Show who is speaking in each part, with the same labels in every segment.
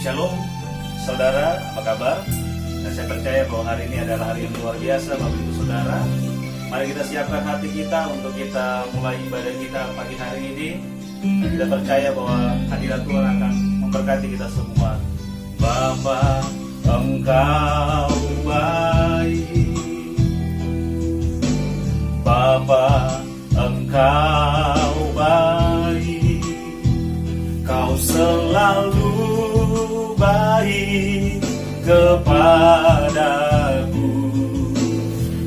Speaker 1: Shalom, saudara, apa kabar? Dan saya percaya bahwa hari ini adalah hari yang luar biasa, Bapak Ibu Saudara. Mari kita siapkan hati kita untuk kita mulai ibadah kita pagi hari ini. Dan kita percaya bahwa hadirat Tuhan akan memberkati kita semua. Bapa, Engkau baik. Bapa, Engkau baik. Kau selalu baik kepadaku.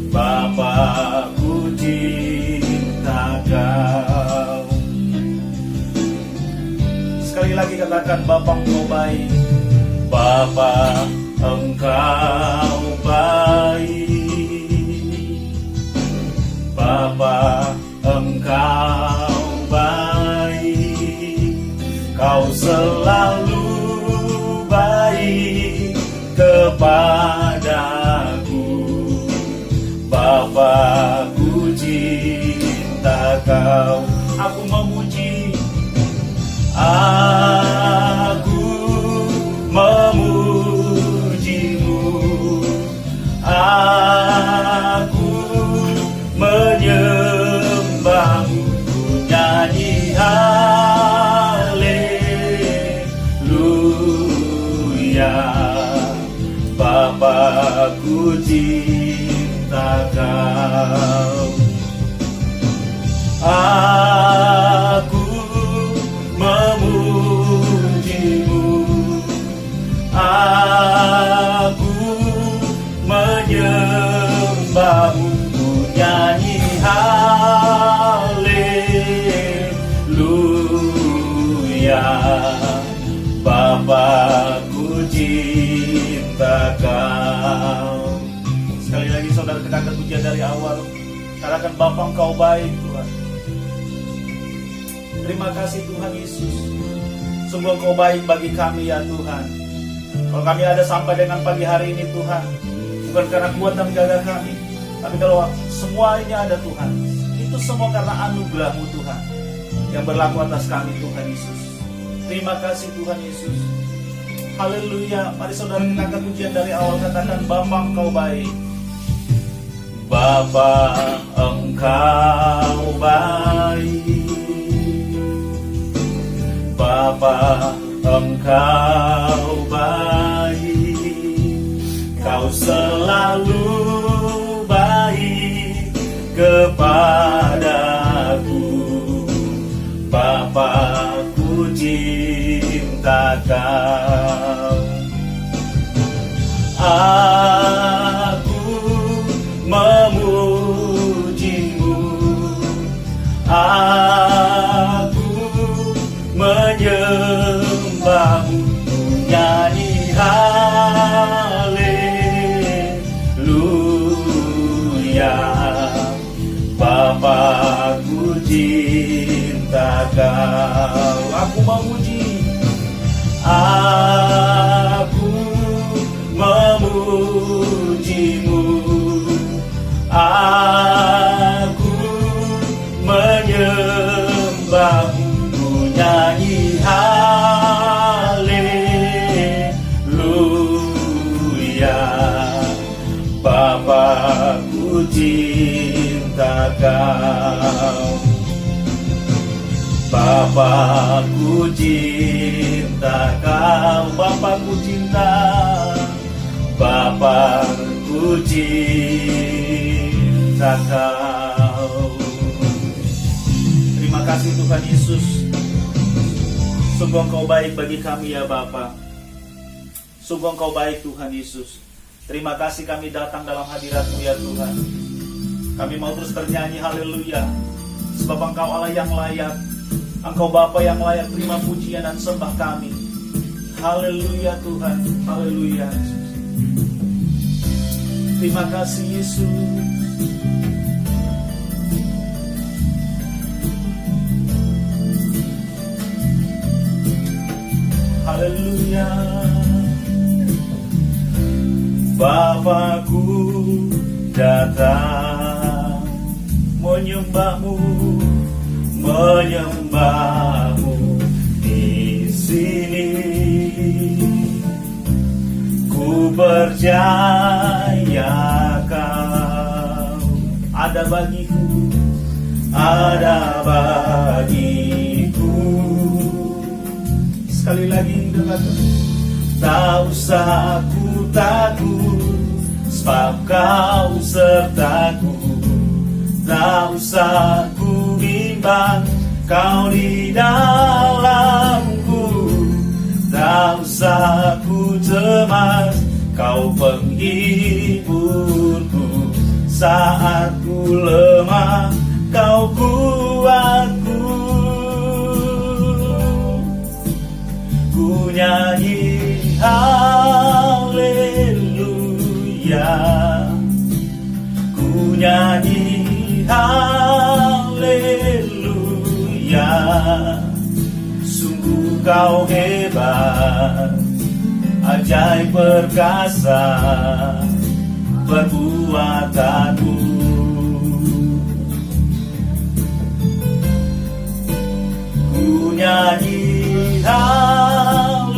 Speaker 1: Bapa, ku cinta Kau. Sekali lagi katakan, Bapa, Engkau baik. Bapa, Engkau baik. Bapa, Engkau baik. Kau selalu baik kepadaku. Bapa, ku cinta Kau. Aku memuji, aku memujimu, aku menyembahmu, ku nyanyi haleluya. Bapa, ku cinta Kau. Aku memujimu, aku menyembahmu, ku nyanyi haleluya. Bapa, ku cinta Kau. Sekali lagi saudara, katakan pujian dari awal. Katakan, Bapa, Engkau baik Tuhan. Terima kasih Tuhan Yesus. Sungguh Engkau baik bagi kami ya Tuhan. Kalau kami ada sampai dengan pagi hari ini Tuhan, bukan karena kuat dan gagah kami, tapi kalau semuanya ada Tuhan, itu semua karena anugerah-Mu Tuhan yang berlaku atas kami Tuhan Yesus. Terima kasih Tuhan Yesus. Haleluya. Mari saudara kita angkat pujian dari awal. Katakan, Bapa, Engkau baik. Bapa, Engkau baik. Bapa, Engkau baik. Kau selalu baik kepadaku. Bapa, ku cinta Kau. Aku memujimu, aku menyembahmu, ku nyanyi haleluya. Bapa, ku cinta Kau. Aku memuji, aku memujimu, aku menyembahmu, ku nyanyi haleluya. Bapa, ku cinta Kau. Bapa, ku cinta Kau. Bapa, ku cinta. Bapa, ku cinta Kau. Terima kasih Tuhan Yesus. Sungguh Engkau baik bagi kami ya Bapa. Sungguh Engkau baik Tuhan Yesus. Terima kasih kami datang dalam hadirat-Mu ya Tuhan. Kami mau terus bernyanyi haleluya. Sebab Engkau Allah yang layak. Engkau Bapa yang layak terima pujian dan sembah kami. Haleluya Tuhan. Haleluya. Terima kasih Yesus. Haleluya. Bapakku datang menyembahmu, menyembahmu di sini. percaya Kau ada bagiku, ada bagiku. Sekali lagi dengarkan. Tak usah ku takut, sebab Kau sertaku. Tak usah ku bimbang, Kau di dalamku. Tak usah ku cemas, Kau penghiburku. Saat ku lemah, Kau kuatku. Ku nyanyi haleluya, ku nyanyi haleluya. Sungguh Kau hebat, ajaib perkasa perbuatanmu. Ku nyanyi haleluya,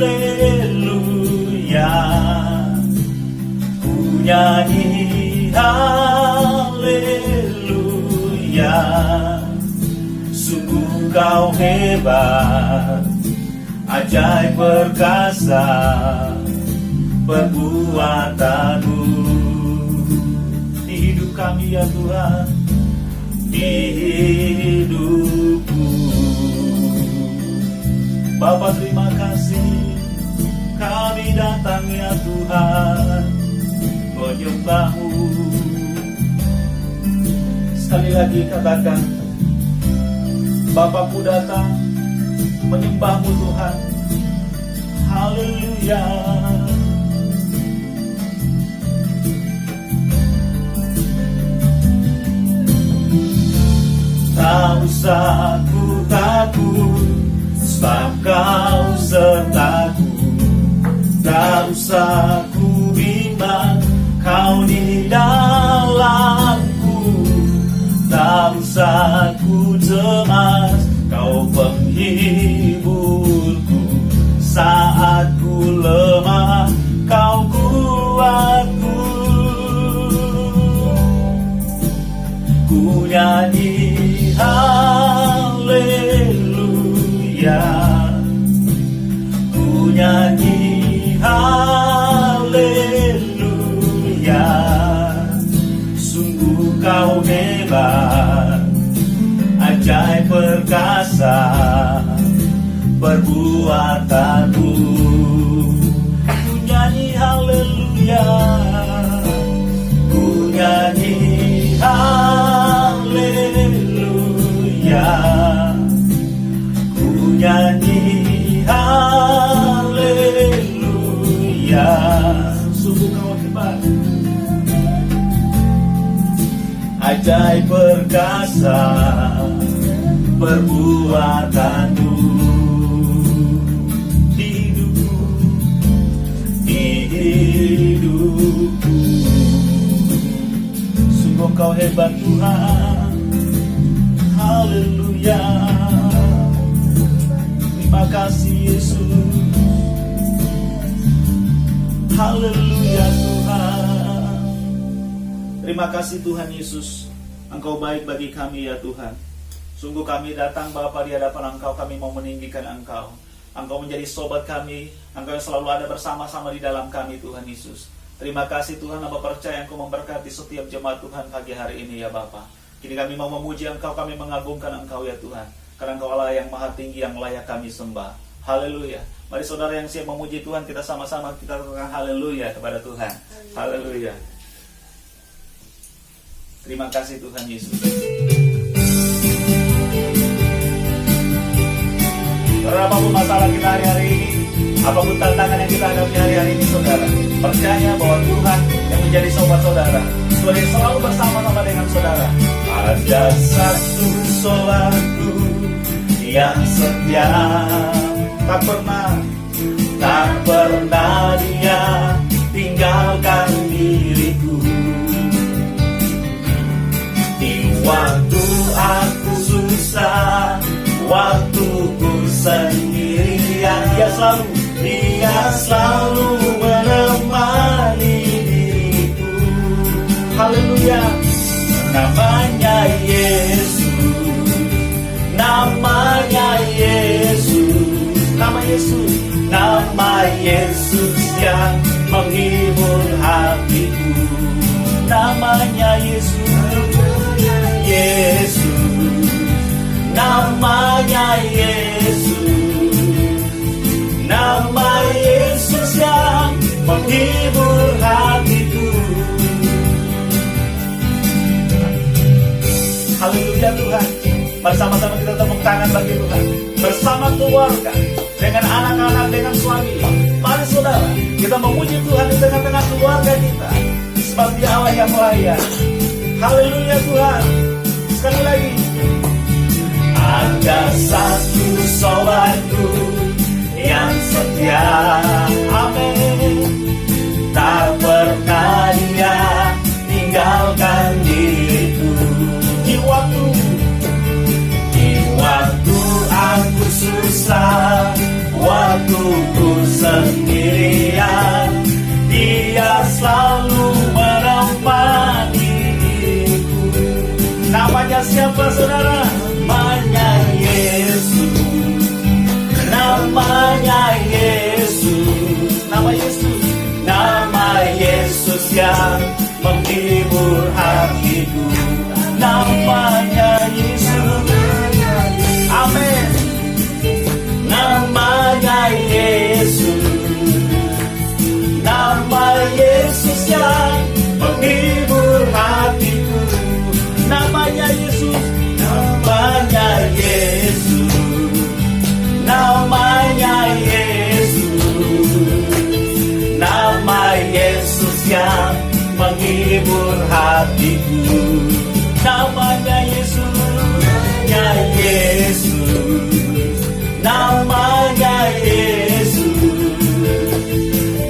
Speaker 1: ku nyanyi haleluya. Sungguh Kau hebat, ajaib perkasa perbuatanmu. Di hidup kami ya Tuhan, di hidupku. Bapa terima kasih, kami datang ya Tuhan menyembah-Mu. Sekali lagi katakan, Bapakku datang menyembah-Mu Tuhan. Haleluya. Tak usah ku takut, sebab Kau sertaku. Tak usah ku bimbang, Kau di dalamku. Tak usah ku cemas, Kau penghiburku. Saat ku lemah, Kau kuatku. Ku nyanyi haleluya, ku nyanyi haleluya. Sungguh Kau hebat, ajaib perkasa perbuatanmu. Ku nyanyi haleluya, ku nyanyi haleluya, ku nyanyi haleluya. Sungguh Kau hebat, ajaib perkasa perbuatanmu. Di hidupku, di hidupku. Sungguh Kau hebat Tuhan. Haleluya. Terima kasih Yesus. Haleluya Tuhan. Terima kasih Tuhan Yesus. Engkau baik bagi kami ya Tuhan. Sungguh kami datang Bapa di hadapan Engkau, kami mau meninggikan Engkau. Engkau menjadi sobat kami, Engkau yang selalu ada bersama-sama di dalam kami Tuhan Yesus. Terima kasih Tuhan, Bapa percaya Engkau memberkati setiap jemaat Tuhan pagi hari ini ya Bapa. Kini kami mau memuji Engkau, kami mengagungkan Engkau ya Tuhan. Karena Engkau Allah yang maha tinggi, yang layak kami sembah. Haleluya. Mari saudara yang siap memuji Tuhan, kita sama-sama kita katakan haleluya kepada Tuhan. Haleluya. Terima kasih Tuhan Yesus. Apapun masalah kita hari-hari ini, apapun tantangan yang kita hadapi hari-hari ini saudara, percaya bahwa Tuhan yang menjadi sobat saudara, Tuhan yang selalu bersama-sama dengan saudara. Ada satu solatku yang setia, tak pernah dia tinggalkan diriku. Di waktu aku susah, waktu ku sendirian, Dia selalu menemani namanya Yesus, namanya Yesus, nama Yesus, nama Yesus yang menghibur hatiku, namanya Yesus, Yesus, namanya Yesus, nama Yesus yang menghibur hatiku. Haleluya Tuhan. Bersama-sama kita tepuk tangan bagi Tuhan. Bersama keluarga, dengan anak-anak, dengan suami. Mari saudara, kita memuji Tuhan di tengah-tengah keluarga kita. Sebab Dia Allah yang layak. Haleluya Tuhan. Sekali lagi. Ada satu sobatku yang setia, amin. Tak pernah Dia tinggalkan diriku. Waktu aku susah, waktu ku sendirian, Dia selalu menemani diriku. Namanya siapa saudara? Namanya Yesus, namanya Yesus, nama Yesus, nama Yesus yang menghibur hatiku, namanya Yesus, amin, namanya Yesus, nama Yesus yang menghibur hatiku, namanya Yesus, namanya Yesus, namanya Yesus, nama Yesus yang menghibur hatiku, namanya Yesus, namanya Yesus, namanya Yesus,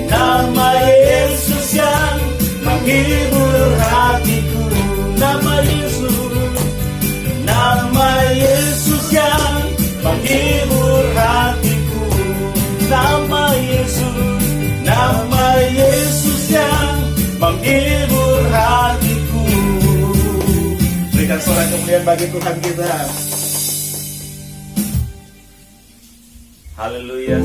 Speaker 1: nama Yesus yang menghibur hatiku, nama Yesus, nama Yesus yang menghibur hatiku, nama Yesus, nama Yesus yang menghibur hatiku. Berikan suara kemuliaan bagi Tuhan kita. Haleluya.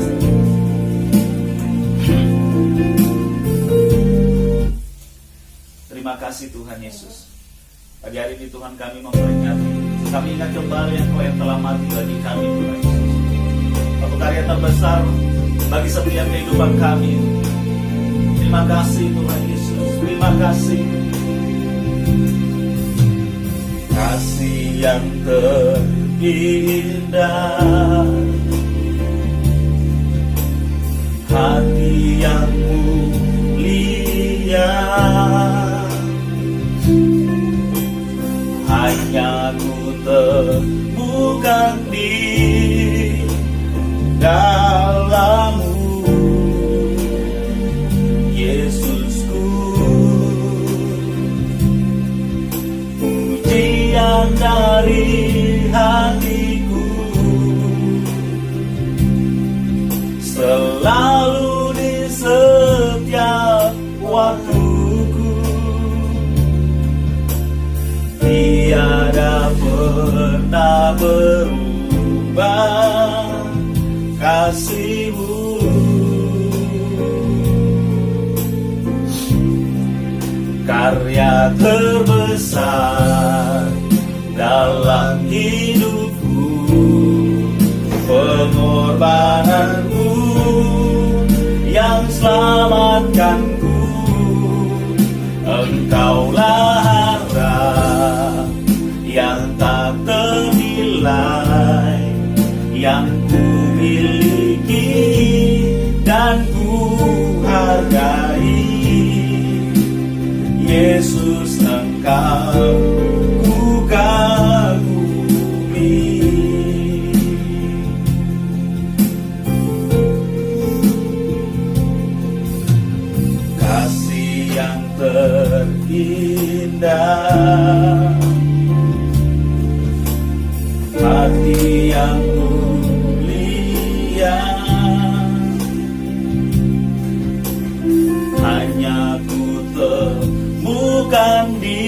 Speaker 1: Terima kasih Tuhan Yesus. Pagi hari ini Tuhan kami memperingati, kami ingat kembali Engkau yang telah mati bagi kami Tuhan Yesus. Satu karya terbesar bagi setiap kehidupan kami. Terima kasih Tuhan Yesus. Terima kasih. Kasih yang terindah, hati yang mulia, hanya ku temukan di dalam-Mu, Yesusku. Pujian dari hatiku selalu di setiap waktuku, tiada pernah berubah kasih-Mu. Karya terbesar dalam hidupku, pengorbanan-Mu yang selamatkanku. Engkaulah harta yang tak ternilai, yang ku miliki dan ku hargai. Yesus, Engkau ku kagumi. Kasih yang terindah, hati yang mulia, hanya ku temukan di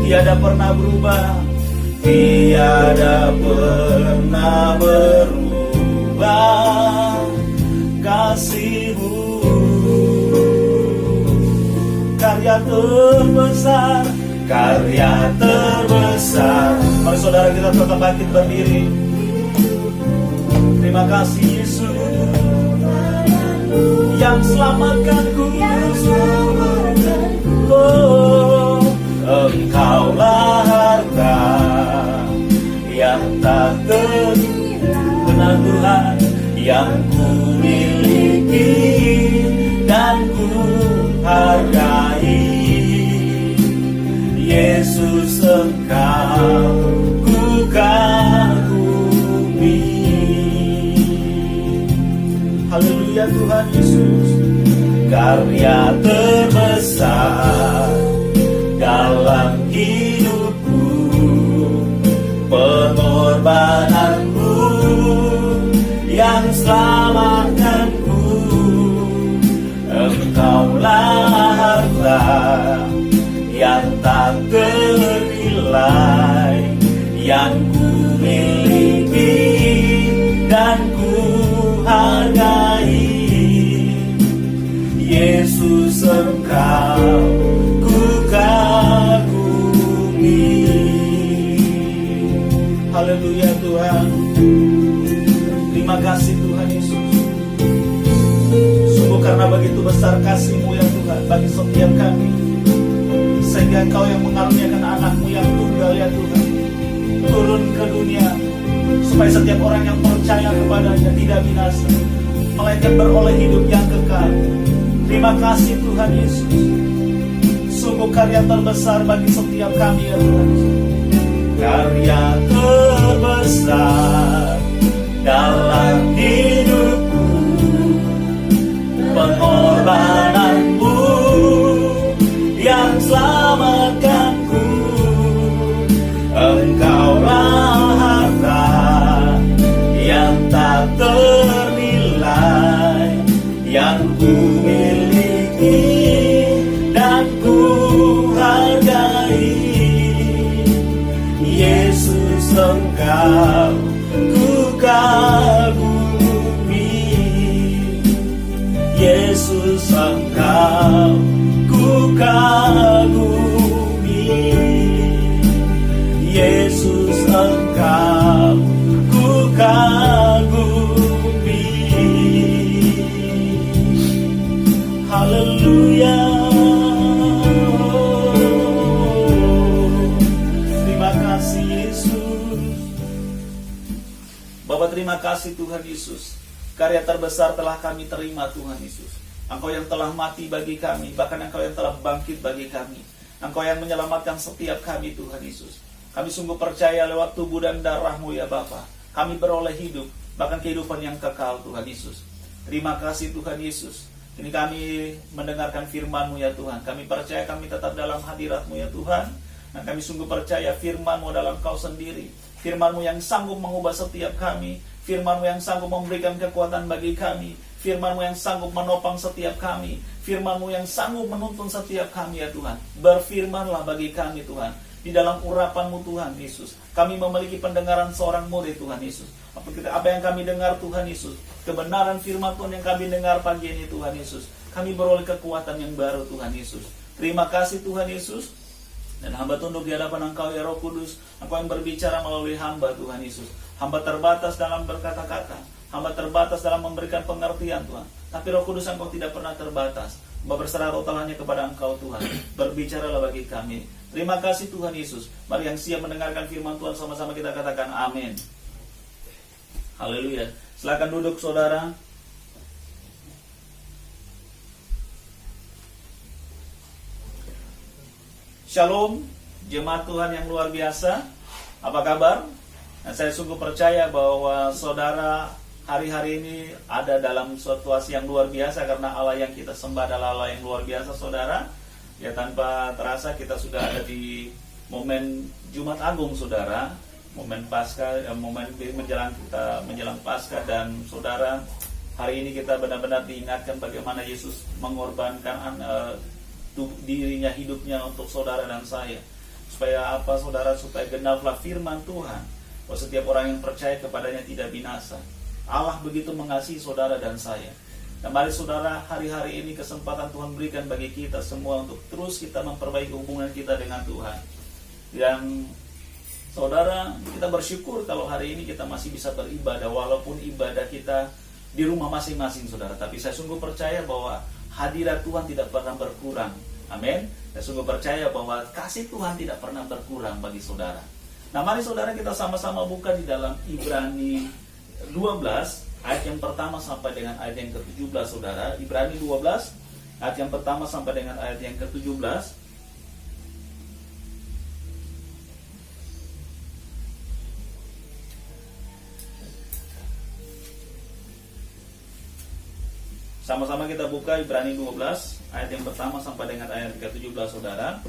Speaker 1: tiada pernah berubah, tiada pernah berubah kasih-Mu. Karya terbesar, karya terbesar. Mari saudara kita tetap bangkit berdiri. Terima kasih Yesus yang selamatkanku. Oh, Engkaulah harta yang tak ternilai, Tuhan, yang ku miliki dan ku hargai. Yesus, Engkau ku kagumi. Haleluya Tuhan Yesus. Karya terbesar dalam hidupku, pengorbananmu yang selamatkanku. Engkaulah harta yang tak ternilai, yang ku miliki dan ku hargai. Yesus, Engkau ku kagumi. Haleluya Tuhan. Terima kasih Tuhan Yesus. Sungguh karena begitu besar kasih-Mu ya Tuhan bagi setiap kami, sehingga Engkau yang mengaruniakan anak-Mu yang tunggal ya Tuhan turun ke dunia, supaya setiap orang yang percaya kepadanya tidak binasa, melainkan beroleh hidup yang kekal. Terima kasih Tuhan Yesus. Sungguh karya terbesar bagi setiap kami ya Tuhan. Karya terbesar dalam hidupku, pengorbananmu yang selamatkanku. Engkaulah harta yang tak ternilai, yang ku miliki dan ku hargai. Yesus, Engkau ku kagumi. Yesus, Engkau ku kagumi. Yesus, Engkau ku kagumi. Haleluya. Terima kasih Yesus. Bapa, terima kasih Tuhan Yesus. Karya terbesar telah kami terima Tuhan Yesus. Engkau yang telah mati bagi kami, bahkan Engkau yang telah bangkit bagi kami. Engkau yang menyelamatkan setiap kami Tuhan Yesus. Kami sungguh percaya lewat tubuh dan darah-Mu ya Bapa, kami beroleh hidup, bahkan kehidupan yang kekal Tuhan Yesus. Terima kasih Tuhan Yesus. Ini kami mendengarkan firman-Mu ya Tuhan. Kami percaya kami tetap dalam hadirat-Mu ya Tuhan. Dan kami sungguh percaya firman-Mu dalam Kau sendiri. Firman-Mu yang sanggup mengubah setiap kami. Firman-Mu yang sanggup memberikan kekuatan bagi kami. Firman-Mu yang sanggup menopang setiap kami. Firman-Mu yang sanggup menuntun setiap kami ya Tuhan. Berfirmanlah bagi kami Tuhan. Di dalam urapan-Mu Tuhan Yesus, kami memiliki pendengaran seorang murid Tuhan Yesus. Apa yang kami dengar Tuhan Yesus, kebenaran firman Tuhan yang kami dengar pagi ini Tuhan Yesus, kami beroleh kekuatan yang baru Tuhan Yesus. Terima kasih Tuhan Yesus. Dan hamba tunduk di hadapan Engkau ya Roh Kudus. Engkau yang berbicara melalui hamba Tuhan Yesus. Hamba terbatas dalam berkata-kata, hamba terbatas dalam memberikan pengertian Tuhan. Tapi Roh Kudus Engkau tidak pernah terbatas. Hamba berserah totalnya kepada Engkau Tuhan. Berbicaralah bagi kami. Terima kasih Tuhan Yesus. Mari yang siap mendengarkan firman Tuhan sama-sama kita katakan amin. Haleluya. Silakan duduk saudara. Shalom, jemaat Tuhan yang luar biasa. Apa kabar? Dan saya sungguh percaya bahwa saudara hari-hari ini ada dalam situasi yang luar biasa, karena Allah yang kita sembah adalah Allah yang luar biasa saudara. Ya, tanpa terasa kita sudah ada di momen Jumat Agung saudara, momen Paskah, momen menjelang Paskah. Dan saudara, hari ini kita benar-benar diingatkan bagaimana Yesus mengorbankan dirinya, hidupnya untuk saudara dan saya. Supaya apa saudara? Supaya genaplah firman Tuhan, bahwa setiap orang yang percaya kepadanya tidak binasa. Allah begitu mengasihi saudara dan saya. Dan mari saudara, hari-hari ini kesempatan Tuhan berikan bagi kita semua untuk terus kita memperbaiki hubungan kita dengan Tuhan. Dan saudara, kita bersyukur kalau hari ini kita masih bisa beribadah, walaupun ibadah kita di rumah masing-masing saudara. Tapi saya sungguh percaya bahwa hadirat Tuhan tidak pernah berkurang. Amin. Saya sungguh percaya bahwa kasih Tuhan tidak pernah berkurang bagi saudara. Nah mari saudara, kita sama-sama buka di dalam Ibrani 12 ayat yang pertama sampai dengan ayat yang ke-17 saudara. Ibrani 12 ayat yang pertama sampai dengan ayat yang ke-17. Sama-sama kita buka Ibrani 12 ayat yang pertama sampai dengan ayat ke-17 saudara.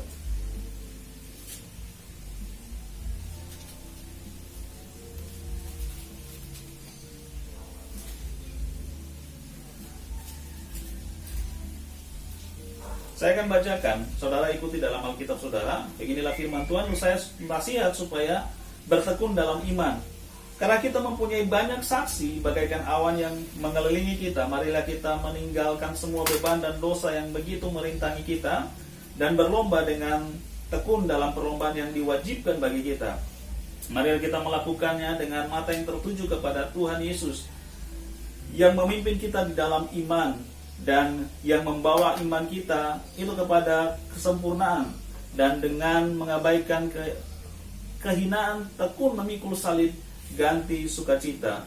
Speaker 1: Saya akan bacakan, saudara ikuti dalam Alkitab saudara. Beginilah firman Tuhan, saya nasihat supaya bertekun dalam iman. Karena kita mempunyai banyak saksi bagaikan awan yang mengelilingi kita, marilah kita meninggalkan semua beban dan dosa yang begitu merintangi kita, dan berlomba dengan tekun dalam perlombaan yang diwajibkan bagi kita. Marilah kita melakukannya dengan mata yang tertuju kepada Tuhan Yesus, yang memimpin kita di dalam iman, dan yang membawa iman kita itu kepada kesempurnaan, dan dengan mengabaikan kehinaan tekun memikul salib, ganti sukacita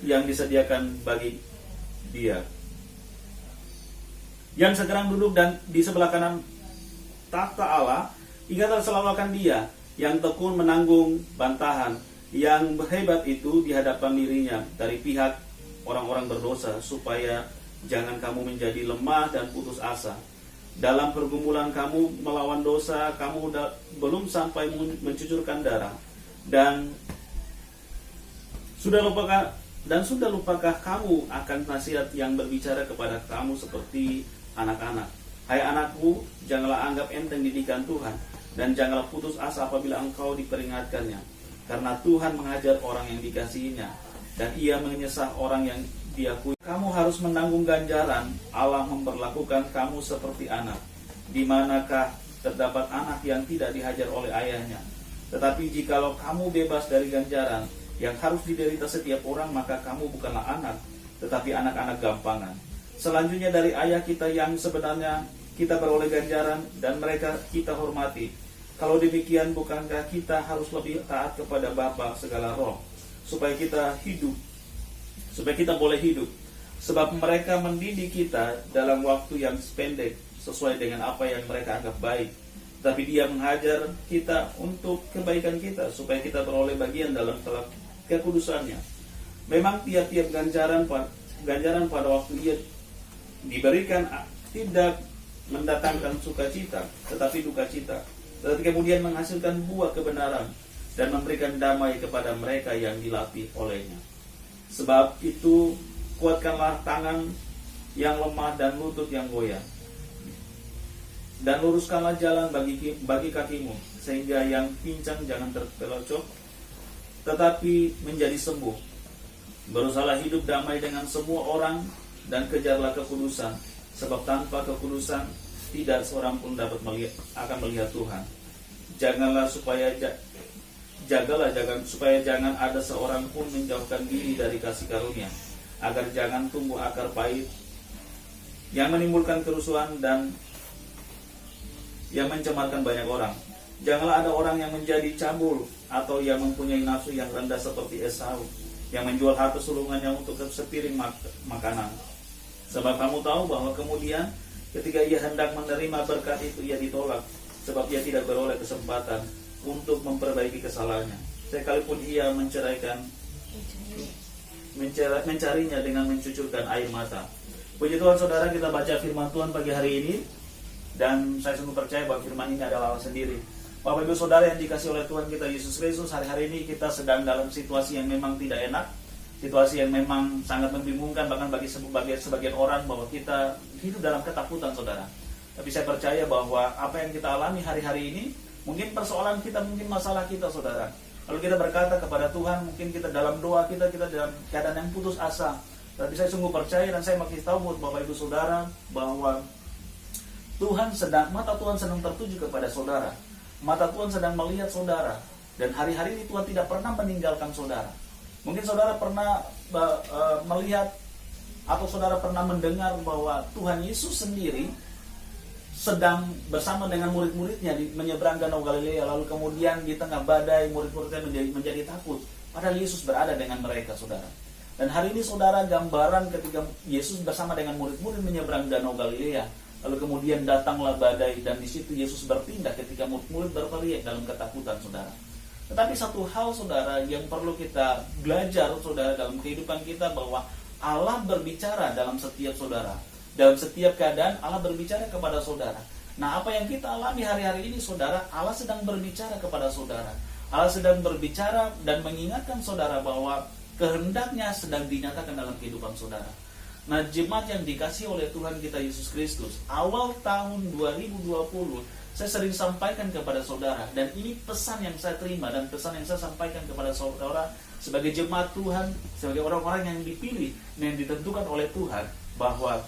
Speaker 1: yang disediakan bagi Dia, yang sekarang duduk dan di sebelah kanan takhta Allah. Ingatlah selalu akan Dia yang tekun menanggung bantahan yang hebat itu di hadapan dirinya dari pihak orang-orang berdosa, supaya jangan kamu menjadi lemah dan putus asa. Dalam pergumulan kamu melawan dosa, kamu belum sampai mencucurkan darah. Dan sudah lupakah kamu akan nasihat yang berbicara kepada kamu seperti anak-anak? Hai anakku, janganlah anggap enteng didikan Tuhan, dan janganlah putus asa apabila engkau diperingatkannya. Karena Tuhan mengajar orang yang dikasihinya, dan Ia menyesah orang yang diakui. Kamu harus menanggung ganjaran. Allah memperlakukan kamu seperti anak. Di manakah terdapat anak yang tidak dihajar oleh ayahnya? Tetapi jikalau kamu bebas dari ganjaran yang harus diderita setiap orang, maka kamu bukanlah anak, tetapi anak-anak gampangan. Selanjutnya dari ayah kita yang sebenarnya kita beroleh ganjaran, dan mereka kita hormati. Kalau demikian, bukankah kita harus lebih taat kepada Bapa segala roh, supaya kita boleh hidup. Sebab mereka mendidik kita dalam waktu yang pendek, sesuai dengan apa yang mereka anggap baik. Tapi Dia mengajar kita untuk kebaikan kita, supaya kita beroleh bagian dalam kekudusannya. Memang tiap-tiap ganjaran pada waktu Ia diberikan tidak mendatangkan sukacita, tetapi duka cita. Tetapi kemudian menghasilkan buah kebenaran dan memberikan damai kepada mereka yang dilatih olehnya. Sebab itu, kuatkanlah tangan yang lemah dan lutut yang goyah, dan luruskanlah jalan bagi kakimu, sehingga yang pincang jangan terpelocok, tetapi menjadi sembuh. Berusahalah hidup damai dengan semua orang, dan kejarlah kekudusan, sebab tanpa kekudusan tidak seorang pun akan melihat Tuhan. Jagalah supaya jangan ada seorang pun menjauhkan diri dari kasih karunia, agar jangan tumbuh akar pahit yang menimbulkan kerusuhan dan yang mencemarkan banyak orang. Janganlah ada orang yang menjadi cabul, atau yang mempunyai nafsu yang rendah seperti Esau, yang menjual harta sulungannya untuk sepiring makanan. Sebab kamu tahu bahwa kemudian ketika ia hendak menerima berkat itu, ia ditolak, sebab ia tidak beroleh kesempatan untuk memperbaiki kesalahannya. Sekalipun ia mencarinya dengan mencucurkan air mata. Puji Tuhan saudara, kita baca firman Tuhan pagi hari ini, dan saya sungguh percaya bahwa firman ini adalah Allah sendiri. Bapak Ibu Saudara yang dikasih oleh Tuhan kita Yesus Kristus, hari-hari ini kita sedang dalam situasi yang memang tidak enak, situasi yang memang sangat membingungkan, bahkan bagi sebagian orang, bahwa kita hidup dalam ketakutan saudara. Tapi saya percaya bahwa apa yang kita alami hari-hari ini Mungkin persoalan kita, mungkin masalah kita, saudara. Lalu kita berkata kepada Tuhan, mungkin kita dalam doa kita dalam keadaan yang putus asa. Tapi saya sungguh percaya dan saya makin tahu buat Bapak Ibu Saudara bahwa mata Tuhan sedang tertuju kepada saudara. Mata Tuhan sedang melihat saudara. Dan hari-hari ini Tuhan tidak pernah meninggalkan saudara. Mungkin saudara pernah melihat atau saudara pernah mendengar bahwa Tuhan Yesus sendiri sedang bersama dengan murid-muridnya menyeberang Danau Galilea, lalu kemudian di tengah badai murid-muridnya menjadi takut. Padahal Yesus berada dengan mereka, saudara. Dan hari ini saudara, gambaran ketika Yesus bersama dengan murid-murid menyeberang Danau Galilea, lalu kemudian datanglah badai dan di situ Yesus bertindak ketika murid-murid berteriak dalam ketakutan, saudara. Tetapi satu hal, saudara, yang perlu kita belajar, saudara, dalam kehidupan kita bahwa Allah berbicara dalam setiap saudara. Dalam setiap keadaan Allah berbicara kepada saudara. Nah, apa yang kita alami hari-hari ini, saudara, Allah sedang berbicara kepada saudara. Allah sedang berbicara dan mengingatkan saudara bahwa kehendaknya sedang dinyatakan dalam kehidupan saudara. Nah, jemaat yang dikasihi oleh Tuhan kita Yesus Kristus, awal tahun 2020 saya sering sampaikan kepada saudara, dan ini pesan yang saya terima dan pesan yang saya sampaikan kepada saudara sebagai jemaat Tuhan, sebagai orang-orang yang dipilih dan yang ditentukan oleh Tuhan, bahwa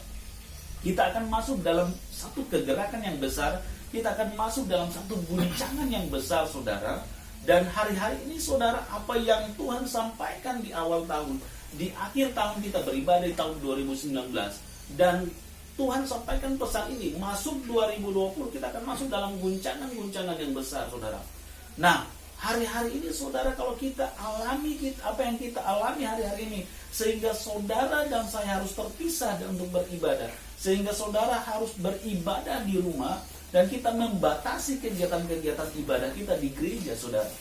Speaker 1: kita akan masuk dalam satu kegerakan yang besar, kita akan masuk dalam satu guncangan yang besar, saudara. Dan hari-hari ini, saudara, apa yang Tuhan sampaikan di awal tahun, di akhir tahun kita beribadah di tahun 2019, dan Tuhan sampaikan pesan ini, masuk 2020 kita akan masuk dalam guncangan-guncangan yang besar, saudara. Nah, hari-hari ini, saudara, kalau kita alami apa yang kita alami hari-hari ini, sehingga saudara dan saya harus terpisah untuk beribadah, sehingga saudara harus beribadah di rumah, dan kita membatasi kegiatan-kegiatan ibadah kita di gereja, saudara.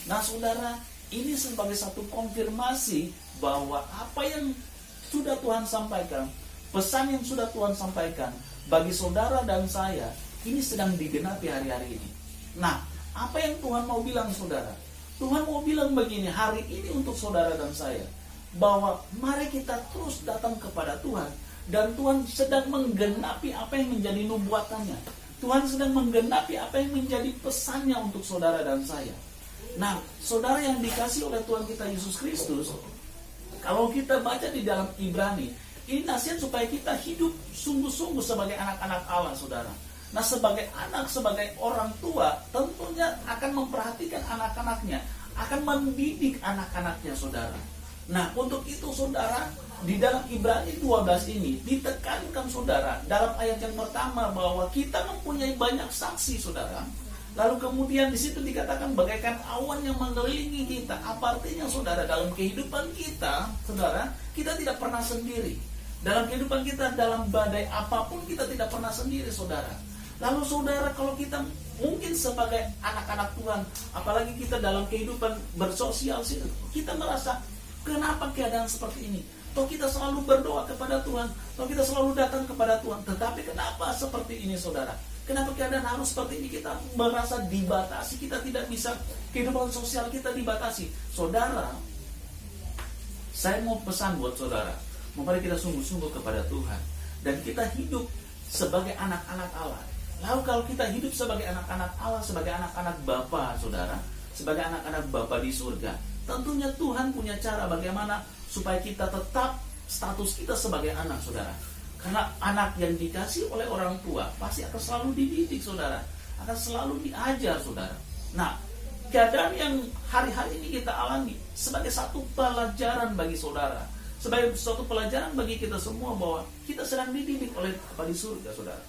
Speaker 1: Nah, saudara, ini sebagai satu konfirmasi bahwa apa yang sudah Tuhan sampaikan, pesan yang sudah Tuhan sampaikan bagi saudara dan saya, ini sedang digenapi hari-hari ini. Nah, apa yang Tuhan mau bilang, saudara? Tuhan mau bilang begini, hari ini untuk saudara dan saya, bahwa mari kita terus datang kepada Tuhan, dan Tuhan sedang menggenapi apa yang menjadi nubuatannya. Tuhan sedang menggenapi apa yang menjadi pesannya untuk saudara dan saya. Nah, saudara yang dikasihi oleh Tuhan kita Yesus Kristus, kalau kita baca di dalam Ibrani, ini nasihat supaya kita hidup sungguh-sungguh sebagai anak-anak Allah, saudara. Nah, sebagai anak, sebagai orang tua, tentunya akan memperhatikan anak-anaknya, akan mendidik anak-anaknya, saudara. Nah, untuk itu, saudara, di dalam Ibrani 12 ini ditekankan, saudara, dalam ayat yang pertama bahwa kita mempunyai banyak saksi, saudara. Lalu kemudian di situ dikatakan bagaikan awan yang mengelilingi kita. Apa artinya, saudara? Dalam kehidupan kita, saudara, kita tidak pernah sendiri. Dalam kehidupan kita, dalam badai apapun kita tidak pernah sendiri, saudara. Lalu, saudara, kalau kita mungkin sebagai anak-anak Tuhan, apalagi kita dalam kehidupan bersosial, kita merasa, kenapa keadaan seperti ini? Toh kita selalu berdoa kepada Tuhan, toh kita selalu datang kepada Tuhan. Tetapi kenapa seperti ini, saudara? Kenapa keadaan harus seperti ini? Kita merasa dibatasi, kita tidak bisa, kehidupan sosial kita dibatasi. Saudara, saya mau pesan buat saudara, mari kita sungguh-sungguh kepada Tuhan, dan kita hidup sebagai anak-anak Allah. Lalu kalau kita hidup sebagai anak-anak Allah, sebagai anak-anak Bapa, saudara, sebagai anak-anak Bapa di surga, tentunya Tuhan punya cara bagaimana supaya kita tetap status kita sebagai anak, saudara. Karena anak yang dikasih oleh orang tua pasti akan selalu dididik, saudara, akan selalu diajar, saudara. Nah, keadaan yang hari-hari ini kita alami sebagai satu pelajaran bagi saudara, sebagai suatu pelajaran bagi kita semua bahwa kita sedang dididik oleh Bapa di surga, saudara.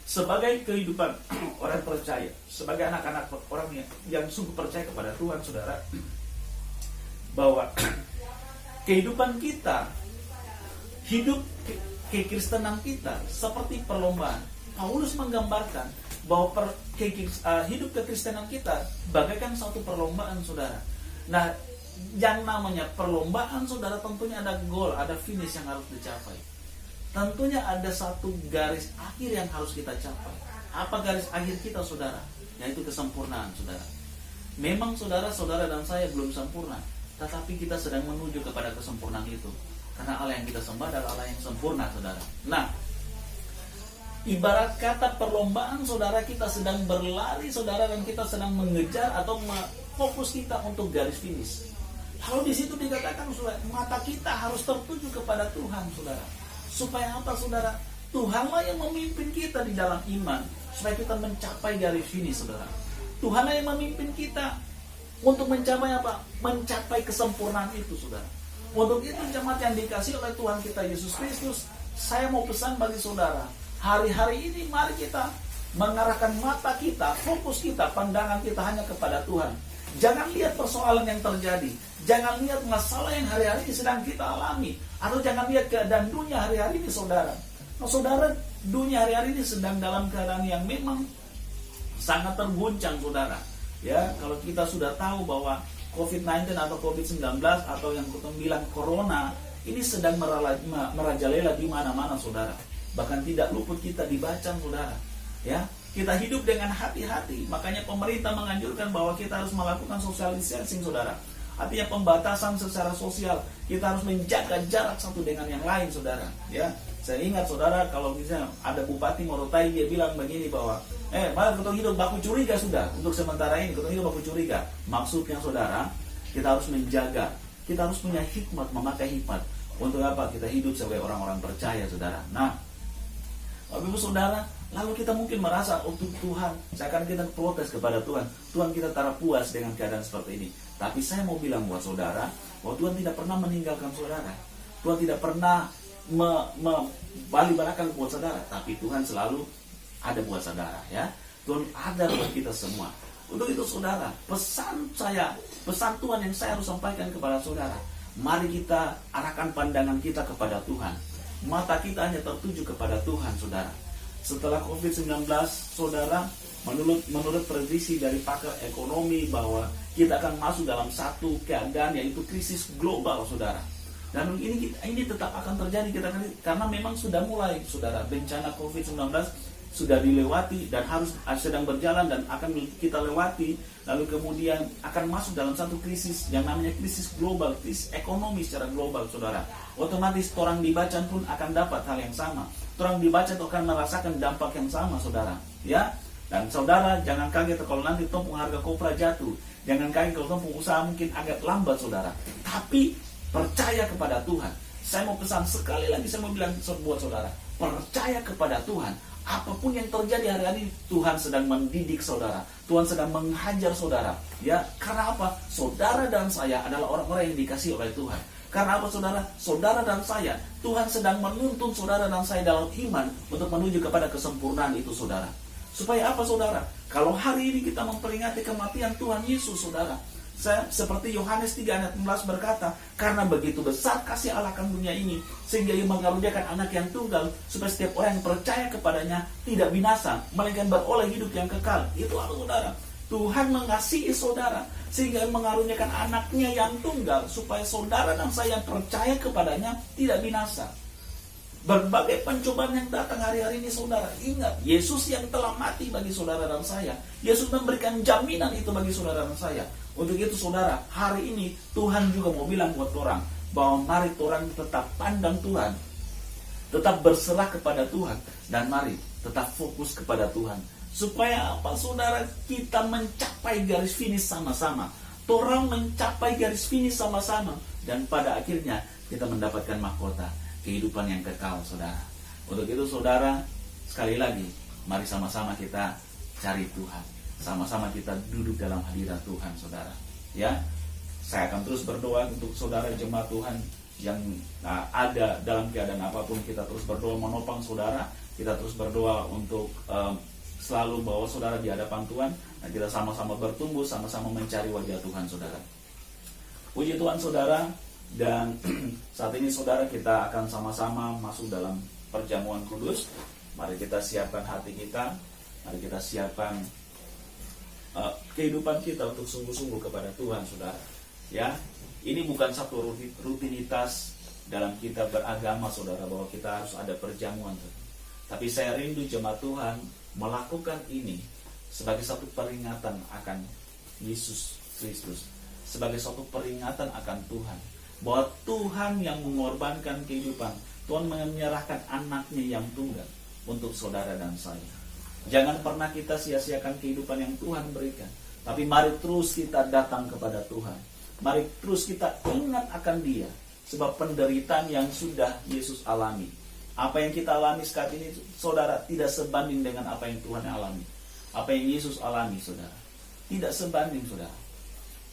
Speaker 1: Sebagai kehidupan orang percaya, sebagai anak-anak orang yang sungguh percaya kepada Tuhan, saudara, bahwa kehidupan kita, hidup kekristenan kita seperti perlombaan. Paulus menggambarkan bahwa hidup kekristenan kita bagaikan satu perlombaan, saudara. Nah, yang namanya perlombaan, saudara, tentunya ada goal, ada finish yang harus dicapai. Tentunya ada satu garis akhir yang harus kita capai. Apa garis akhir kita, saudara? Yaitu kesempurnaan, saudara. Memang saudara-saudara dan saya belum sempurna, tetapi kita sedang menuju kepada kesempurnaan itu. Karena Allah yang kita sembah adalah Allah yang sempurna, saudara. Nah, Ibarat kata perlombaan saudara, kita sedang berlari saudara, dan kita sedang mengejar atau fokus kita untuk garis finish. Lalu di situ dikatakan saudara, mata kita harus tertuju kepada Tuhan saudara. Supaya apa saudara? Tuhanlah yang memimpin kita di dalam iman, supaya kita mencapai garis finish saudara. Tuhanlah yang memimpin kita untuk mencapai apa? Mencapai kesempurnaan itu saudara. Untuk itu jemaat yang dikasihi oleh Tuhan kita Yesus Kristus, saya mau pesan bagi saudara, hari-hari ini mari kita mengarahkan mata kita, fokus kita, pandangan kita hanya kepada Tuhan. Jangan lihat persoalan yang terjadi, jangan lihat masalah yang hari-hari ini sedang kita alami, atau jangan lihat keadaan dunia hari-hari ini saudara. Nah saudara, dunia hari-hari ini sedang dalam keadaan yang memang sangat terguncang saudara. Ya, kalau kita sudah tahu bahwa COVID-19 atau COVID-19 atau yang kita bilang Corona ini sedang merajalela di mana-mana saudara. Bahkan tidak luput kita dibaca saudara. Ya, kita hidup dengan hati-hati. Makanya pemerintah menganjurkan bahwa kita harus melakukan social distancing saudara. Artinya pembatasan secara sosial. Kita harus menjaga jarak satu dengan yang lain saudara. Ya, saya ingat saudara, kalau misalnya ada Bupati Morotai, dia bilang begini bahwa malah kita hidup baku curiga sudah. Untuk sementara ini kita hidup baku curiga. Maksudnya saudara, kita harus menjaga, kita harus punya hikmat, memakai hikmat. Untuk apa? Kita hidup sebagai orang-orang percaya saudara. Nah, Bapak Ibu saudara, lalu kita mungkin merasa untuk Tuhan, seakan kita protes kepada Tuhan. Tuhan, kita tak puas dengan keadaan seperti ini. Tapi saya mau bilang buat saudara, bahwa Tuhan tidak pernah meninggalkan saudara. Tuhan tidak pernah balik-balakan buat saudara. Tapi Tuhan selalu ada buat saudara, ya. Tuhan ada buat kita semua. Untuk itu saudara, pesan Tuhan yang saya harus sampaikan kepada saudara, mari kita arahkan pandangan kita kepada Tuhan. Mata kita hanya tertuju kepada Tuhan saudara. Setelah COVID-19 saudara, menurut prediksi dari pakar ekonomi bahwa kita akan masuk dalam satu keadaan, yaitu krisis global saudara. Dan ini tetap akan terjadi karena memang sudah mulai saudara, bencana COVID-19 sudah dilewati dan sedang berjalan dan akan kita lewati, lalu kemudian akan masuk dalam satu krisis yang namanya krisis global, krisis ekonomi secara global saudara. Otomatis orang dibaca pun akan dapat hal yang sama. Orang dibaca akan merasakan dampak yang sama saudara, ya. Dan saudara jangan kaget kalau nanti tompung harga kopra jatuh. Jangan kaget kalau tompung usaha mungkin agak lambat saudara. Tapi percaya kepada Tuhan. Saya mau pesan sekali lagi, saya mau bilang buat saudara, percaya kepada Tuhan. Apapun yang terjadi hari-hari, Tuhan sedang mendidik saudara. Tuhan sedang menghajar saudara. Ya, karena apa? Saudara dan saya adalah orang-orang yang dikasihi oleh Tuhan. Karena apa saudara? Saudara dan saya, Tuhan sedang menuntun saudara dan saya dalam iman untuk menuju kepada kesempurnaan itu saudara. Supaya apa saudara? Kalau hari ini kita memperingati kematian Tuhan Yesus saudara, seperti Yohanes 3 ayat 16 berkata, karena begitu besar kasih Allah akan dunia ini, sehingga Ia mengaruniakan anak yang tunggal, supaya setiap orang yang percaya kepadanya tidak binasa, melainkan beroleh hidup yang kekal. Itu apa saudara? Tuhan mengasihi saudara, sehingga mengaruniakan anaknya yang tunggal, supaya saudara dan saya yang percaya kepadanya tidak binasa. Berbagai pencobaan yang datang hari-hari ini saudara, ingat, Yesus yang telah mati bagi saudara dan saya. Yesus memberikan jaminan itu bagi saudara dan saya. Untuk itu saudara, hari ini Tuhan juga mau bilang buat orang, bahwa mari orang tetap pandang Tuhan, tetap berserah kepada Tuhan, dan mari tetap fokus kepada Tuhan. Supaya apa saudara? Kita mencapai garis finish sama-sama. Orang mencapai garis finish sama-sama. Dan pada akhirnya kita mendapatkan mahkota kehidupan yang kekal saudara. Untuk itu saudara, sekali lagi, mari sama-sama kita cari Tuhan. Sama-sama kita duduk dalam hadirat Tuhan saudara. Ya, saya akan terus berdoa untuk saudara jemaat Tuhan yang ada dalam keadaan apapun. Kita terus berdoa menopang saudara. Kita terus berdoa untuk selalu bawa saudara di hadapan Tuhan. Dan kita sama-sama bertumbuh, sama-sama mencari wajah Tuhan saudara. Puji Tuhan saudara. Dan saat ini saudara, kita akan sama-sama masuk dalam perjamuan kudus. Mari kita siapkan hati kita. Mari kita siapkan kehidupan kita untuk sungguh-sungguh kepada Tuhan saudara. Ya, ini bukan satu rutinitas dalam kita beragama saudara, bahwa kita harus ada perjamuan. Tapi saya rindu jemaat Tuhan melakukan ini sebagai satu peringatan akan Yesus Kristus, sebagai satu peringatan akan Tuhan, bahwa Tuhan yang mengorbankan kehidupan, Tuhan menyerahkan anaknya yang tunggal. untuk saudara dan saya. Jangan pernah kita sia-siakan kehidupan yang Tuhan berikan. Tapi mari terus kita datang kepada Tuhan. Mari terus kita ingat akan Dia. Sebab penderitaan yang sudah Yesus alami, apa yang kita alami saat ini, saudara, tidak sebanding dengan apa yang Tuhan alami. Apa yang Yesus alami, saudara, tidak sebanding, saudara.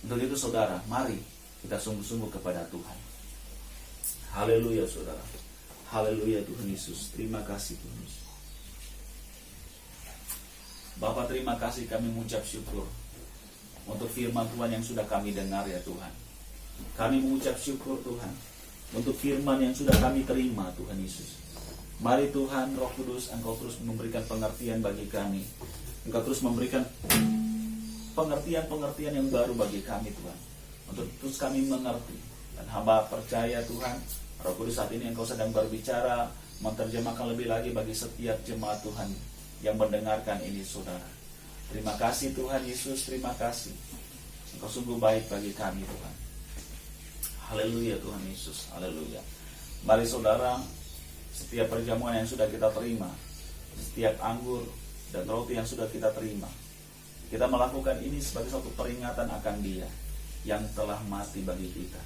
Speaker 1: Untuk itu, saudara, mari kita sungguh-sungguh kepada Tuhan. Haleluya, saudara. Haleluya, Tuhan Yesus. Terima kasih, Tuhan Yesus. Bapak, terima kasih, kami mengucap syukur untuk firman Tuhan yang sudah kami dengar, ya Tuhan. Kami mengucap syukur, Tuhan, untuk firman yang sudah kami terima, Tuhan Yesus. Mari Tuhan, Roh Kudus, Engkau terus memberikan pengertian bagi kami. Engkau terus memberikan pengertian-pengertian yang baru bagi kami, Tuhan, untuk terus kami mengerti. Dan hamba percaya, Tuhan, Roh Kudus, saat ini Engkau sedang berbicara, menerjemahkan lebih lagi bagi setiap jemaat Tuhan yang mendengarkan ini, saudara. Terima kasih Tuhan Yesus, terima kasih. Engkau sungguh baik bagi kami, Tuhan. Haleluya, Tuhan Yesus, haleluya. Mari saudara, setiap perjamuan yang sudah kita terima, setiap anggur dan roti yang sudah kita terima, kita melakukan ini sebagai satu peringatan akan Dia yang telah mati bagi kita.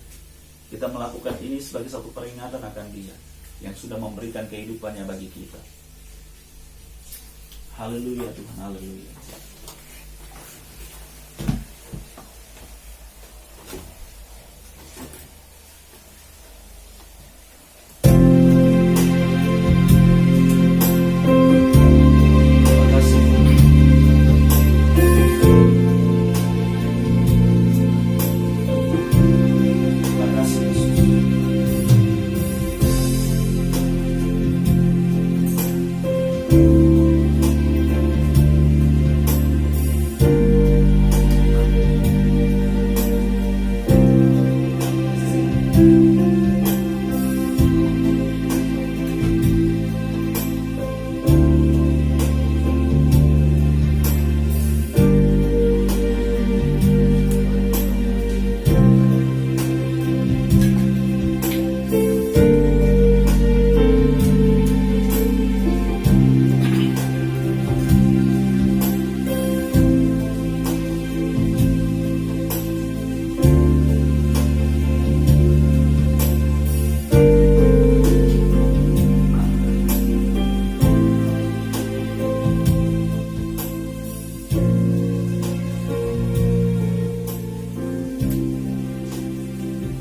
Speaker 1: Kita melakukan ini sebagai satu peringatan akan Dia yang sudah memberikan kehidupannya bagi kita. Haleluya Tuhan, haleluya.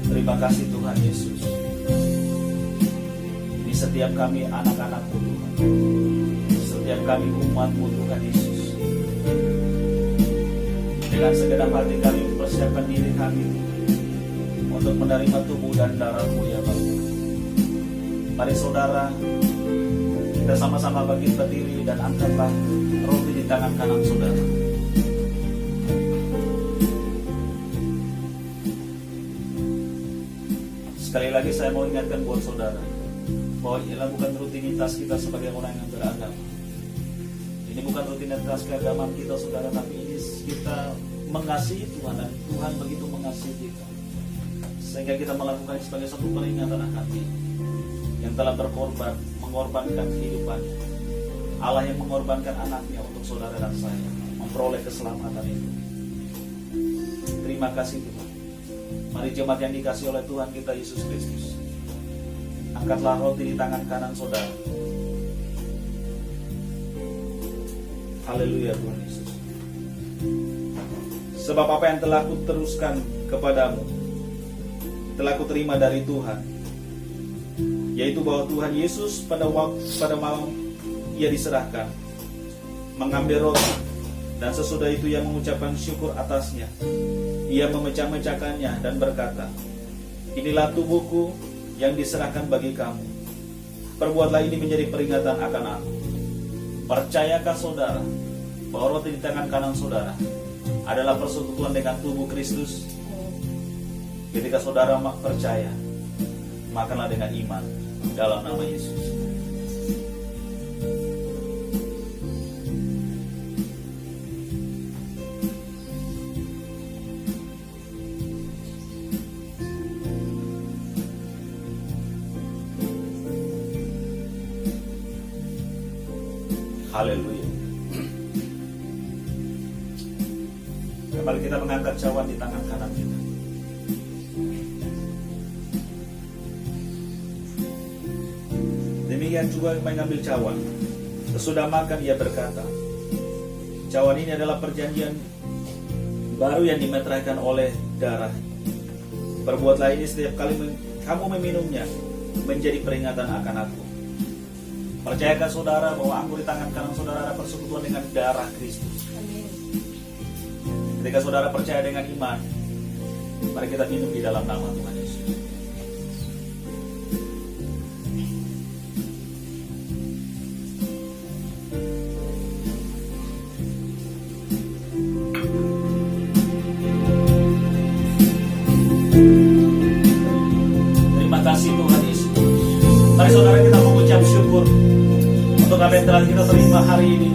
Speaker 1: Terima kasih Tuhan Yesus. Ini setiap kami anak-anak-Mu Tuhan, setiap kami umat-Mu Tuhan Yesus, dengan segenap hati kami mempersiapkan diri kami untuk menerima tubuh dan darah-Mu ya Bapa. Mari saudara, kita sama-sama bangkit berdiri dan angkatlah roti di tangan kanan saudara. Sekali lagi saya mau ingatkan buat saudara bahwa inilah bukan rutinitas kita sebagai orang yang beragama. Ini bukan rutinitas keagamaan kita saudara, tapi ini kita mengasihi Tuhan dan Tuhan begitu mengasihi kita, sehingga kita melakukan sebagai satu peringatan akan Dia yang telah berkorban, mengorbankan kehidupannya. Allah yang mengorbankan anaknya untuk saudara dan saya memperoleh keselamatan itu. Terima kasih Tuhan. Mari jemaat yang dikasihi oleh Tuhan kita Yesus Kristus, angkatlah roti di tangan kanan saudara. Haleluya Tuhan Yesus. Sebab apa yang telah kuteruskan kepadamu telah kuterima dari Tuhan, yaitu bahwa Tuhan Yesus pada malam Ia diserahkan, mengambil roti, dan sesudah itu Ia mengucapkan syukur atasnya. Ia memecah-mecahkannya dan berkata, "Inilah tubuhku yang diserahkan bagi kamu. Perbuatlah ini menjadi peringatan akan aku." Percayakah saudara bahwa roti di tangan kanan saudara adalah persekutuan dengan tubuh Kristus? Ketika saudara percaya, makanlah dengan iman dalam nama Yesus. Haleluya. Kembali kita mengangkat cawan di tangan kanan kita. Demikian juga mengambil cawan. Sesudah makan ia berkata, cawan ini adalah perjanjian baru yang dimeteraikan oleh darah. Perbuatlah ini setiap kali kamu meminumnya, menjadi peringatan akan aku. Percayakan saudara bahwa anggur di tangan kanan saudara ada persekutuan dengan darah Kristus. Ketika saudara percaya dengan iman, mari kita minum di dalam nama Tuhan Yesus. Terima kasih Tuhan Yesus. Mari saudara kita mengucap syukur untuk apa yang telah kita terima hari ini.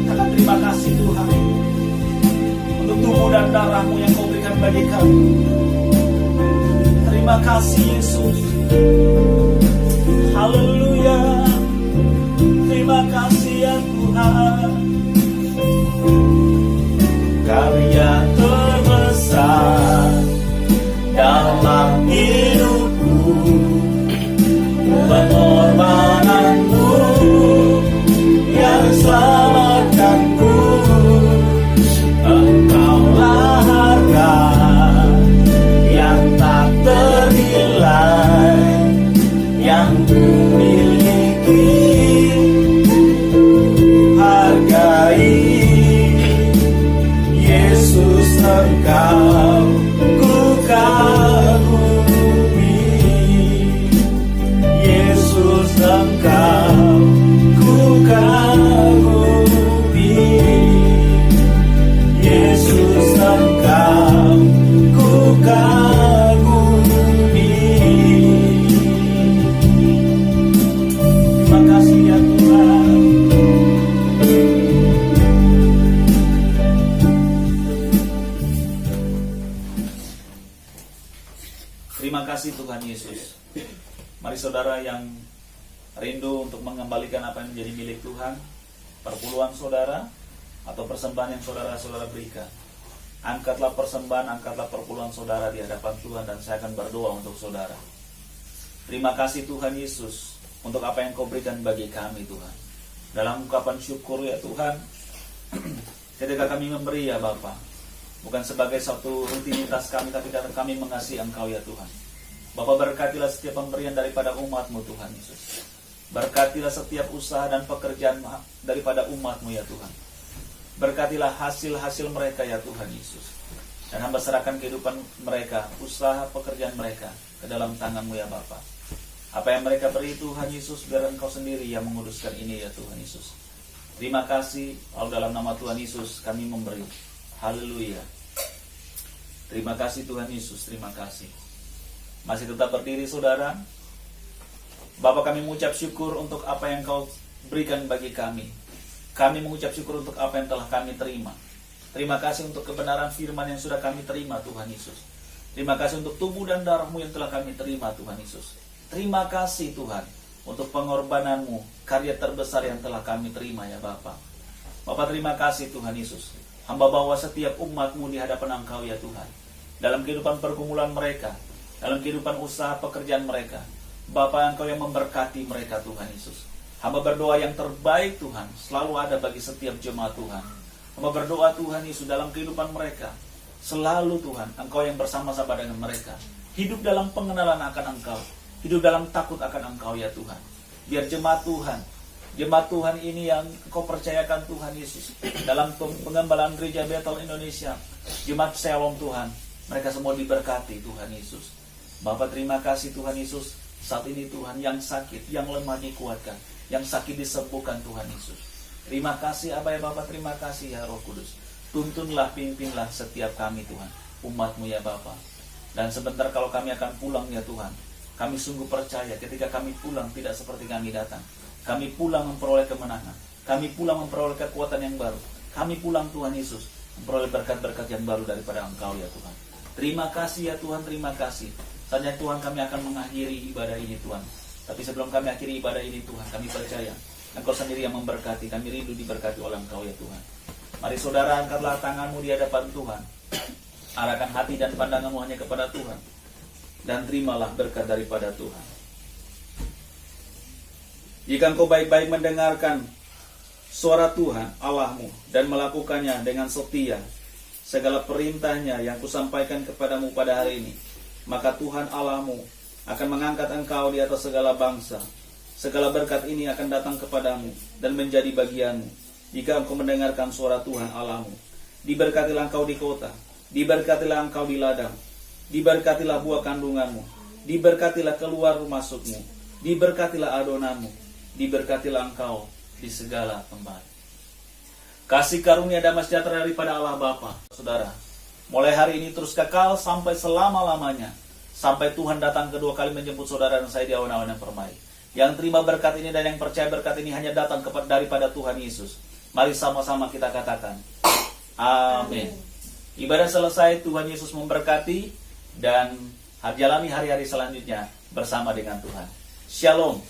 Speaker 1: Katakan terima kasih Tuhan untuk tubuh dan darah-Mu yang Kau berikan bagi kami. Terima kasih Yesus. Haleluya. Terima kasih ya Tuhan. Karya terbesar dalam hidupku, pengorbananmu yang selamatkanku. Engkaulah harga yang tak ternilai yang ku miliki. Hargai Yesus, Engkau ku kagumi. Yesus, Engkau ku kagumi. Yesus, Engkau ku kagumi. Terima kasih ya Tuhan. Terima kasih Tuhan Yesus. Mari saudara yang rindu untuk mengembalikan apa yang menjadi milik Tuhan, perpuluhan saudara atau persembahan yang saudara-saudara berikan, angkatlah persembahan, angkatlah perpuluhan saudara di hadapan Tuhan, dan saya akan berdoa untuk saudara. Terima kasih Tuhan Yesus untuk apa yang Kau berikan bagi kami Tuhan. Dalam ungkapan syukur ya Tuhan, ketika kami memberi ya Bapa, bukan sebagai satu rutinitas kami, tapi karena kami mengasihi Engkau ya Tuhan. Bapa, berkatilah setiap pemberian daripada umat-Mu Tuhan Yesus. Berkatilah setiap usaha dan pekerjaan daripada umat-Mu ya Tuhan. Berkatilah hasil-hasil mereka ya Tuhan Yesus. Dan hamba serahkan kehidupan mereka, usaha pekerjaan mereka ke dalam tangan-Mu ya Bapa. Apa yang mereka beri Tuhan Yesus, biar Engkau sendiri yang menguduskan ini ya Tuhan Yesus. Terima kasih, kalau dalam nama Tuhan Yesus kami memberi. Haleluya. Terima kasih Tuhan Yesus, terima kasih. Masih tetap berdiri saudara. Bapak, kami mengucap syukur untuk apa yang Kau berikan bagi kami. Kami mengucap syukur untuk apa yang telah kami terima. Terima kasih untuk kebenaran firman yang sudah kami terima Tuhan Yesus. Terima kasih untuk tubuh dan darah-Mu yang telah kami terima Tuhan Yesus. Terima kasih Tuhan untuk pengorbanan-Mu, karya terbesar yang telah kami terima ya Bapak. Bapak, terima kasih Tuhan Yesus. Hamba bawa setiap umat-Mu di hadapan Engkau ya Tuhan. Dalam kehidupan pergumulan mereka, dalam kehidupan usaha pekerjaan mereka, Bapa, Engkau yang memberkati mereka Tuhan Yesus. Hamba berdoa yang terbaik Tuhan selalu ada bagi setiap jemaat Tuhan. Hamba berdoa Tuhan Yesus dalam kehidupan mereka, selalu Tuhan Engkau yang bersama-sama dengan mereka. Hidup dalam pengenalan akan Engkau, hidup dalam takut akan Engkau ya Tuhan. Biar jemaat Tuhan ini yang Kau percayakan Tuhan Yesus dalam pengembalaan gereja Bethel Indonesia, jemaat Shalom Tuhan, mereka semua diberkati Tuhan Yesus. Bapak, terima kasih Tuhan Yesus. Saat ini Tuhan, yang sakit, yang lemah dikuatkan, yang sakit disembuhkan Tuhan Yesus. Terima kasih Abah ya Bapak, terima kasih ya Roh Kudus. Tuntunlah, pimpinlah setiap kami Tuhan, umat-Mu ya Bapak. Dan sebentar kalau kami akan pulang ya Tuhan, kami sungguh percaya ketika kami pulang tidak seperti kami datang. Kami pulang memperoleh kemenangan, kami pulang memperoleh kekuatan yang baru. Kami pulang Tuhan Yesus memperoleh berkat-berkat yang baru daripada Engkau ya Tuhan. Terima kasih ya Tuhan, terima kasih. Saatnya Tuhan kami akan mengakhiri ibadah ini Tuhan. Tapi sebelum kami akhiri ibadah ini Tuhan, kami percaya Engkau sendiri yang memberkati. Kami rindu diberkati oleh Engkau ya Tuhan. Mari saudara, angkatlah tanganmu di hadapan Tuhan. Arahkan hati dan pandanganmu hanya kepada Tuhan. Dan terimalah berkat daripada Tuhan. Jika engkau baik-baik mendengarkan suara Tuhan Allahmu dan melakukannya dengan setia, segala perintahnya yang kusampaikan kepadamu pada hari ini, maka Tuhan Allahmu akan mengangkat engkau di atas segala bangsa. Segala berkat ini akan datang kepadamu dan menjadi bagianmu jika engkau mendengarkan suara Tuhan Allahmu. Diberkatilah engkau di kota, diberkatilah engkau di ladang, diberkatilah buah kandunganmu, diberkatilah keluar masukmu, diberkatilah adonanmu, diberkatilah engkau di segala tempat. Kasih karunia damai sejahtera daripada Allah Bapa, saudara, mulai hari ini terus kekal sampai selama-lamanya, sampai Tuhan datang kedua kali menjemput saudara dan saya di awan-awan yang permai. Yang terima berkat ini dan yang percaya berkat ini hanya datang daripada Tuhan Yesus. Mari sama-sama kita katakan amin. Ibadah selesai, Tuhan Yesus memberkati dan jalani hari-hari selanjutnya bersama dengan Tuhan. Shalom.